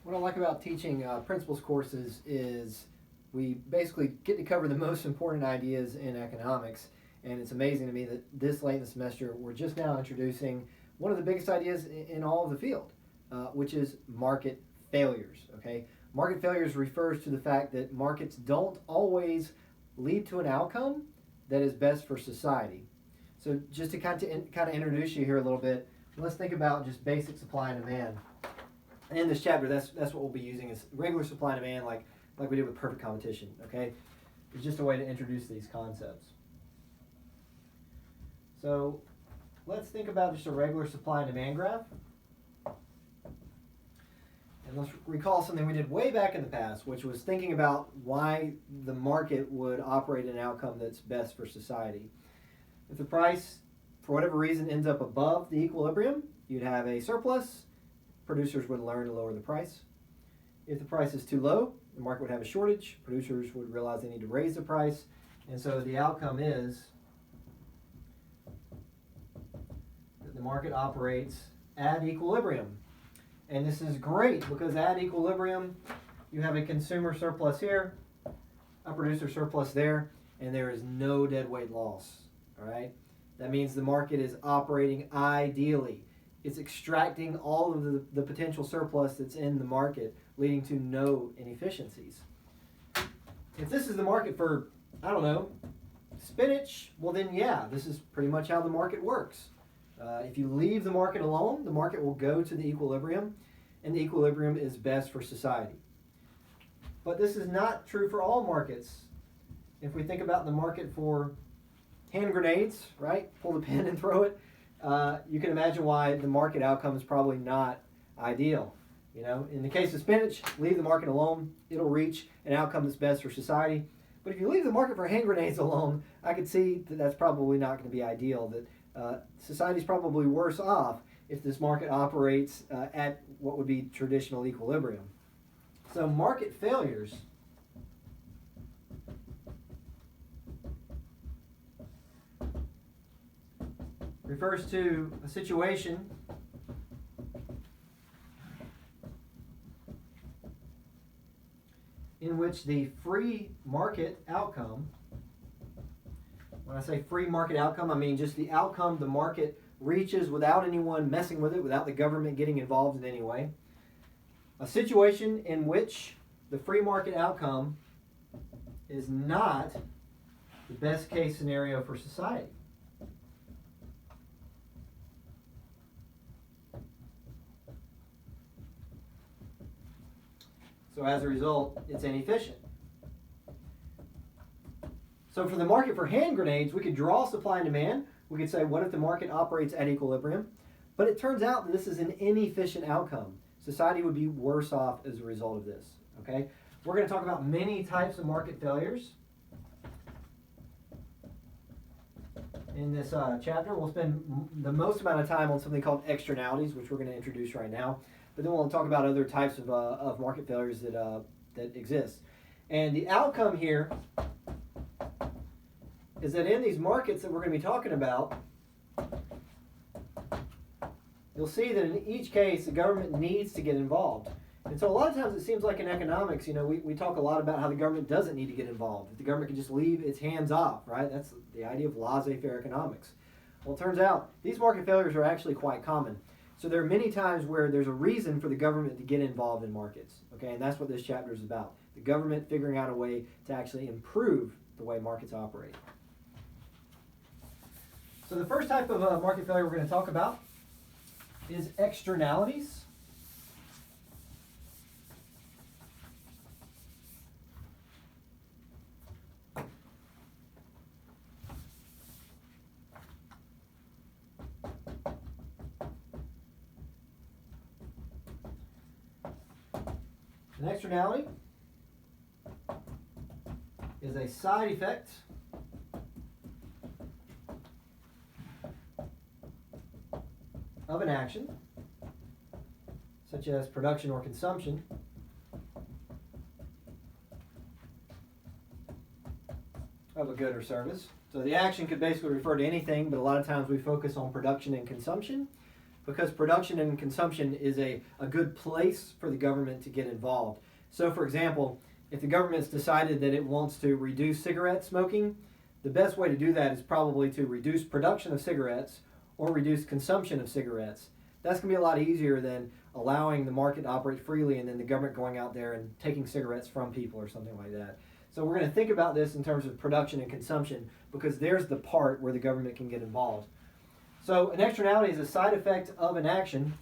What I like about teaching principles courses is we basically get to cover the most important ideas in economics. And it's amazing to me that this late in the semester, we're just now introducing one of the biggest ideas in all of the field, which is market failures. Okay, market failures refers to the fact that markets don't always lead to an outcome that is best for society. So just to kind of introduce you here a little bit, let's think about just basic supply and demand. In this chapter, that's what we'll be using is regular supply and demand, like we did with perfect competition. Okay, it's just a way to introduce these concepts. So let's think about just a regular supply and demand graph, and let's recall something we did way back in the past, which was thinking about why the market would operate an outcome that's best for society. If the price, for whatever reason, ends up above the equilibrium, you'd have a surplus. Producers would learn to lower the price. If the price is too low, the market would have a shortage. Producers would realize they need to raise the price. And so the outcome is that the market operates at equilibrium. And this is great because at equilibrium, you have a consumer surplus here, a producer surplus there, and there is no deadweight loss. All right? That means the market is operating ideally. It's extracting all of the potential surplus that's in the market, leading to no inefficiencies. If this is the market for, I don't know, spinach, well then yeah, this is pretty much how the market works. If you leave the market alone, the market will go to the equilibrium, and the equilibrium is best for society. But this is not true for all markets. If we think about the market for hand grenades, right? Pull the pin and throw it. You can imagine why the market outcome is probably not ideal. You know, in the case of spinach, leave the market alone, it'll reach an outcome that's best for society. But if you leave the market for hand grenades alone, I could see that that's probably not going to be ideal. That society's probably worse off if this market operates at what would be traditional equilibrium. So market failures refers to a situation in which the free market outcome, when I say free market outcome, I mean just the outcome the market reaches without anyone messing with it, without the government getting involved in any way. A situation in which the free market outcome is not the best case scenario for society. So as a result, it's inefficient. So for the market for hand grenades, we could draw supply and demand. We could say, what if the market operates at equilibrium? But it turns out that this is an inefficient outcome. Society would be worse off as a result of this. Okay? We're going to talk about many types of market failures in this chapter. We'll spend the most amount of time on something called externalities, which we're going to introduce right now. But then we'll talk about other types of market failures that exist. And the outcome here is that in these markets that we're going to be talking about, you'll see that in each case, the government needs to get involved. And so a lot of times it seems like in economics, you know, we talk a lot about how the government doesn't need to get involved. That the government can just leave its hands off, right? That's the idea of laissez-faire economics. Well, it turns out these market failures are actually quite common. So there are many times where there's a reason for the government to get involved in markets, okay? And that's what this chapter is about. The government figuring out a way to actually improve the way markets operate. So the first type of market failure we're going to talk about is externalities. An externality is a side effect of an action, such as production or consumption, of a good or service. So the action could basically refer to anything, but a lot of times we focus on production and consumption. because production and consumption is a good place for the government to get involved. So, for example, if the government's decided that it wants to reduce cigarette smoking, the best way to do that is probably to reduce production of cigarettes or reduce consumption of cigarettes. That's going to be a lot easier than allowing the market to operate freely and then the government going out there and taking cigarettes from people or something like that. So we're going to think about this in terms of production and consumption, because there's the part where the government can get involved. So an externality is a side effect of an action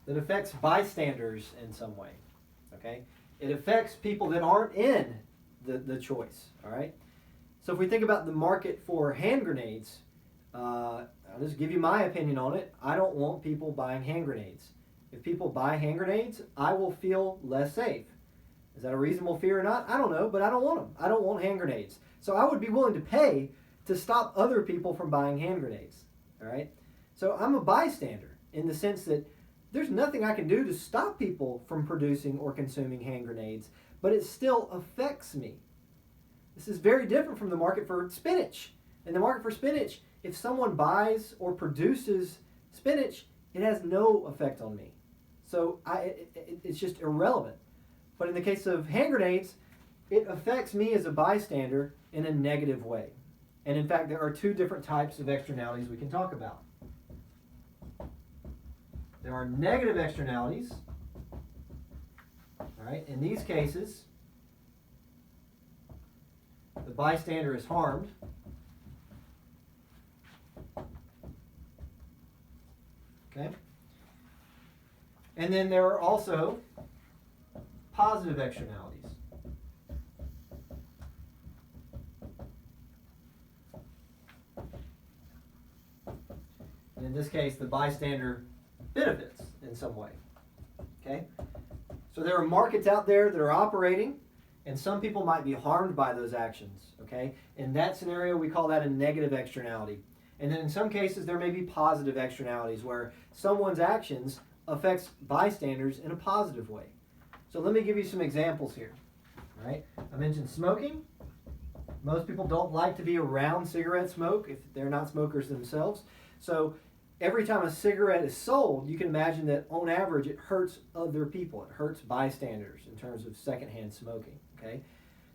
that affects bystanders in some way. Okay? It affects people that aren't in the choice. All right? So if we think about the market for hand grenades, I'll just give you my opinion on it. I don't want people buying hand grenades. If people buy hand grenades, I will feel less safe. Is that a reasonable fear or not? I don't know, but I don't want them. I don't want hand grenades. So I would be willing to pay to stop other people from buying hand grenades. All right? So I'm a bystander in the sense that there's nothing I can do to stop people from producing or consuming hand grenades, but it still affects me. This is very different from the market for spinach. In the market for spinach, if someone buys or produces spinach, it has no effect on me. So it's just irrelevant. But in the case of hand grenades, it affects me as a bystander in a negative way. And in fact, there are two different types of externalities we can talk about. There are negative externalities. All right, in these cases, the bystander is harmed. Okay? And then there are also positive externalities. And in this case, the bystander benefits in some way. Okay? So there are markets out there that are operating, and some people might be harmed by those actions. Okay? In that scenario, we call that a negative externality. And then in some cases, there may be positive externalities where someone's actions affects bystanders in a positive way. So let me give you some examples here. All right? I mentioned smoking. Most people don't like to be around cigarette smoke if they're not smokers themselves. So every time a cigarette is sold, you can imagine that on average it hurts other people. It hurts bystanders in terms of secondhand smoking. Okay?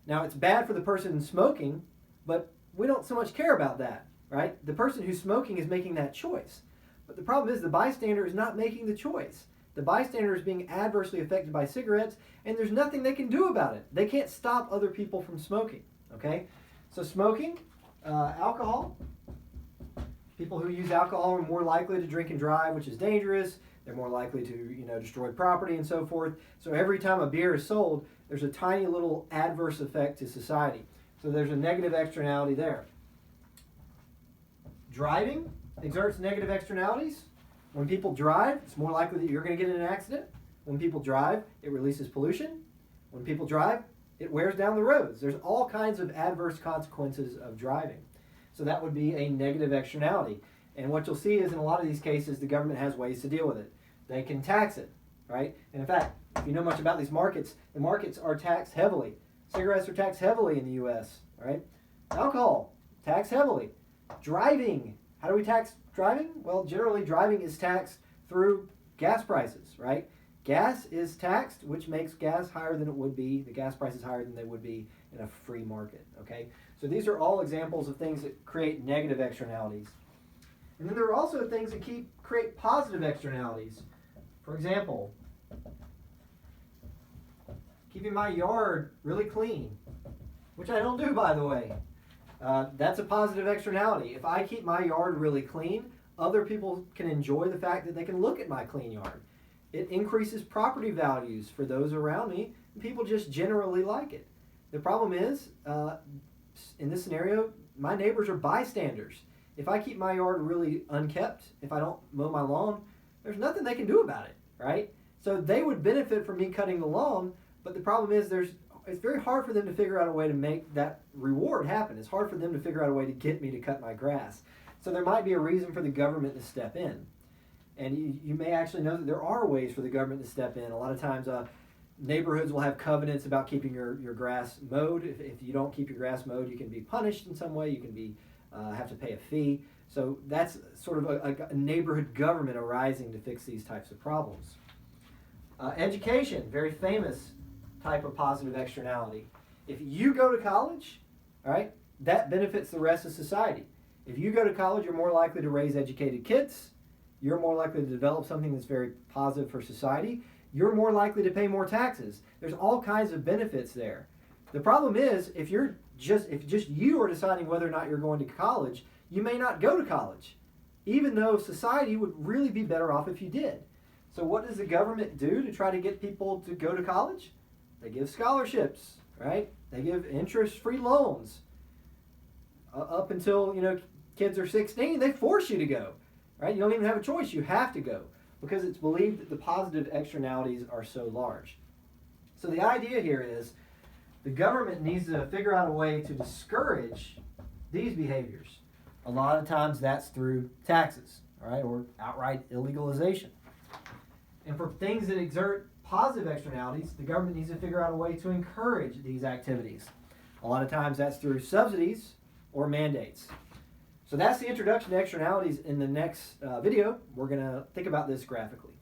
Now it's bad for the person smoking, but we don't so much care about that. Right? The person who's smoking is making that choice. But the problem is the bystander is not making the choice. The bystander is being adversely affected by cigarettes, and there's nothing they can do about it. They can't stop other people from smoking. Okay? So smoking, alcohol. People who use alcohol are more likely to drink and drive, which is dangerous. They're more likely to, destroy property and so forth. So every time a beer is sold, there's a tiny little adverse effect to society. So there's a negative externality there. Driving exerts negative externalities. When people drive, it's more likely that you're going to get in an accident. When people drive, it releases pollution. When people drive, it wears down the roads. There's all kinds of adverse consequences of driving. So that would be a negative externality. And what you'll see is in a lot of these cases, the government has ways to deal with it. They can tax it, right? And in fact, if you know much about these markets, the markets are taxed heavily. Cigarettes are taxed heavily in the U.S., right? Alcohol, taxed heavily. Driving, how do we tax driving? Well, generally driving is taxed through gas prices, right? Gas is taxed, which makes gas higher than it would be. The gas price is higher than they would be in a free market, okay? So these are all examples of things that create negative externalities. And then there are also things that create positive externalities. For example, keeping my yard really clean, which I don't do, by the way. That's a positive externality. If I keep my yard really clean, other people can enjoy the fact that they can look at my clean yard. It increases property values for those around me, and people just generally like it. The problem is, in this scenario, my neighbors are bystanders. If I keep my yard really unkept, if I don't mow my lawn, there's nothing they can do about it, right? So they would benefit from me cutting the lawn, but the problem is it's very hard for them to figure out a way to make that reward happen. It's hard for them to figure out a way to get me to cut my grass. So there might be a reason for the government to step in. And you may actually know that there are ways for the government to step in. A lot of times neighborhoods will have covenants about keeping your grass mowed. If you don't keep your grass mowed, you can be punished in some way. You can be have to pay a fee. So that's sort of a neighborhood government arising to fix these types of problems. Education, very famous type of positive externality. If you go to college, all right, that benefits the rest of society. If you go to college, you're more likely to raise educated kids. You're more likely to develop something that's very positive for society. You're more likely to pay more taxes. There's all kinds of benefits there. The problem is, if just you are deciding whether or not you're going to college, you may not go to college, even though society would really be better off if you did. So what does the government do to try to get people to go to college? They give scholarships, right? They give interest-free loans. Up until, kids are 16, they force you to go, right? You don't even have a choice. You have to go because it's believed that the positive externalities are so large. So the idea here is the government needs to figure out a way to discourage these behaviors. A lot of times that's through taxes, all right, or outright illegalization. And for things that exert positive externalities, the government needs to figure out a way to encourage these activities. A lot of times that's through subsidies or mandates. So that's the introduction to externalities. In the next video, we're going to think about this graphically.